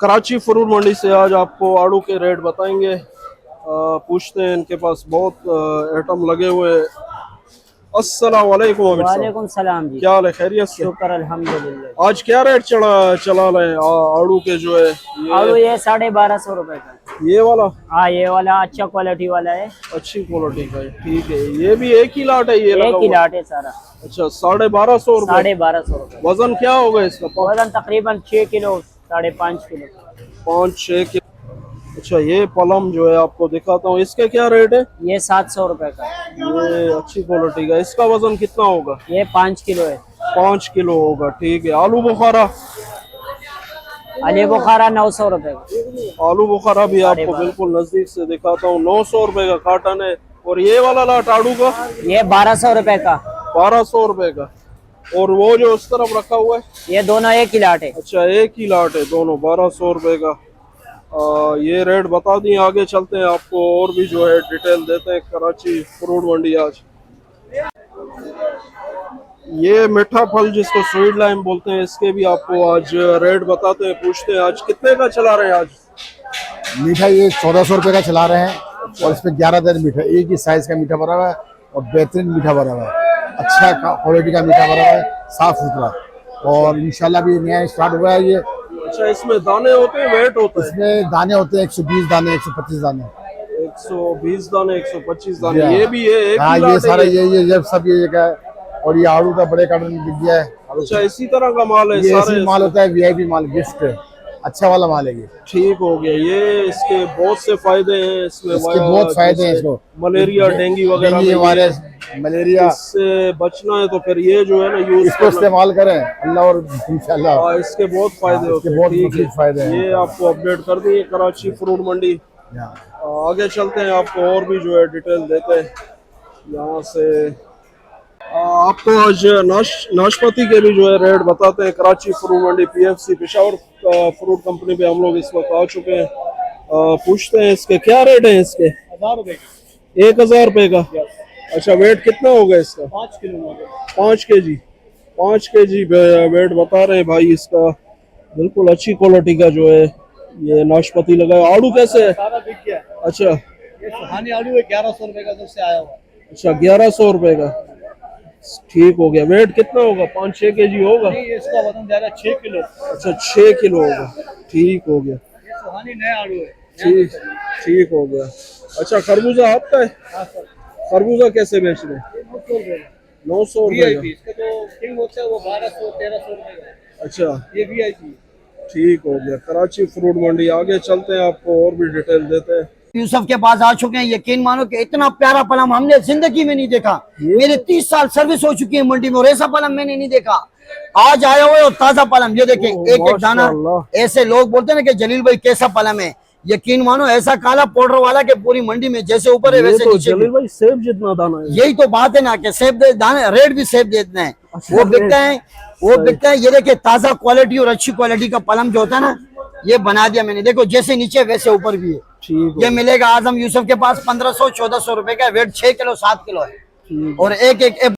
Karachi fruit मंडी से आज आपको आड़ू के रेट बताएंगे। पूछते हैं, इनके पास बहुत आइटम लगे हुए हैं। अस्सलाम वालेकुम। वालेकुम सलाम जी। क्या हाल है? खैरियत से? शुक्र अल्हम्दुलिल्लाह। आज क्या रेट चला रहे हैं आड़ू के जो है आड़ू ये 1250 रुपए का। ये वाला? हाँ, ये वाला अच्छा क्वालिटी वाला है। अच्छी क्वालिटी का है, ठीक है। ये भी एक ही लाट है? ये एक ही लाट है सारा। अच्छा, 1250 रुपए। 1250 रुपए। वजन क्या होगा इसका? वजन तकरीबन 6 किलो 5.5 किलो। 5-6 किलो। अच्छा, ये पलम जो है आपको दिखाता हूँ, इसके क्या रेट है? ये 700 रुपए का। ये अच्छी क्वालिटी का। इसका वजन कितना होगा? ये 5 किलो है। 5 किलो होगा, ठीक है। आलू बुखारा? आलू बुखारा 900 रुपए का। आलू बुखारा भी आपको बिल्कुल नजदीक से दिखाता हूँ, 900 रुपए का कार्टन है। और ये वाला लाट आड़ू का? ये 1200 रुपए का। 1200 रुपए का। और वो जो उस तरफ रखा हुआ है? ये दोनों एक ही लाट है। अच्छा, एक ही लाट है दोनों, 1200 रुपए का। ये रेट बता दिए। आगे चलते हैं, आपको और भी जो है डिटेल देते हैं। कराची फ्रूट मंडी आज ये मीठा फल जिसको स्वीट लाइम बोलते हैं, इसके भी आपको आज रेट बताते हैं। पूछते हैं आज कितने का चला रहे हैं। आज मीठा ये 1400 रुपए का चला रहे हैं। और इसमें 11 दर मीठा, एक ही साइज का मीठा भरा हुआ है और बेहतरीन मीठा भरा हुआ है। अच्छा क्वालिटी का मीठा भरा हुआ है, साफ सुथरा। और इंशाल्लाह भी नया स्टार्ट हुआ है ये। अच्छा, इसमें दाने होते हैं, वेट होता है? इसमें दाने होते हैं 120 दाने, 125 दाने। 120 दाने, 125 दाने। ये भी है एक हाँ, ही ये लाट सारा है? ये सब ये का है। और ये आड़ू का बड़े कार्टन बिक गया है। अच्छा, इसी तरह का माल है? ये सारे ऐसी माल होता है, वीआईपी माल, गिफ्ट है, अच्छा वाला माल है ये। ठीक हो गया। ये इसके बहुत से फायदे हैं। इसमें इसके बहुत फायदे हैं। इसको मलेरिया, डेंगू वगैरह डेंगू वायरस, मलेरिया, इससे बचना है तो फिर ये जो है ना यूज इसको इस्तेमाल करें अल्लाह, और इंशाल्लाह इसके बहुत फायदे होते हैं। बहुत ठीक है, फायदे हैं। ये आपको अपडेट कर दिए कराची फ्रूट मंडी। आगे चलते हैं, आपको और भी जो है डिटेल देते हैं यहाँ से। आपको आज नाशपाती के भी जो है रेट बताते हैं। कराची फ्रूट मंडी पीएफसी पेशावर फ्रूट कंपनी पे हम लोग इस वक्त आ चुके हैं। पूछते हैं इसके क्या रेट है। इसके 1000 रुपए 1000 रुपए का। अच्छा, वेट कितना होगा इसका? 5 किलो। 5 केजी। 5 केजी वेट बता रहे हैं भाई इसका। बिल्कुल अच्छी क्वालिटी का जो है ये नाशपाती लगा है। आड़ू कैसे है? सारा बिक गया। अच्छा, ये सुहानी आलू है 1100 रुपए का, सबसे आया हुआ। अच्छा, 1100 रुपए का। ठीक हो गया। वेट कितना होगा? 5-6 केजी होगा? नहीं, इसका वजन ज्यादा 6 किलो। अच्छा, 6 किलो होगा। ठीक हो गया। ये सुहानी नया आलू है। ठीक हो गया। अच्छा, खरबूजा आपका है? हाँ सर, खरबूजा कैसे बेच रहे हैं? 900 रुपए का। 900 रुपए वीआईपी का। इसका जो किंग होता है वो 1200-1300 रुपए का। अच्छा, ये वीआईपी। ठीक हो गया। कराची फ्रूट मंडी। आगे चलते हैं, आपको और भी डिटेल देते हैं। यूसुफ के पास आ चुके हैं। यकीन मानो कि इतना प्यारा पलम हमने जिंदगी में नहीं देखा। मेरे 30 साल सर्विस हो चुकी है मंडी में और ऐसा पलम मैंने नहीं देखा। आज आया हुआ है और ताजा पलम। ये देखें, एक एक दाना। ऐसे लोग बोलते हैं ना कि जलील भाई कैसा पलम है। यकीन मानो ऐसा काला पाउडर वाला कि पूरी मंडी में जैसे ऊपर है वैसे नीचे। जलील भाई, सेब जितना दाना है। यही तो बात है ना कि सेब दाने रेट भी सेब देते हैं। वो बिकते हैं, वो बिकते हैं। ये देखिए, ताजा क्वालिटी और अच्छी क्वालिटी का पलम जो होता है ना, ये बना दिया मैंने। देखो, जैसे नीचे वैसे ऊपर भी है। ये मिलेगा आजम यूसुफ के पास 1500-1400 रुपए का। वेट 6 किलो 7 किलो है। और एक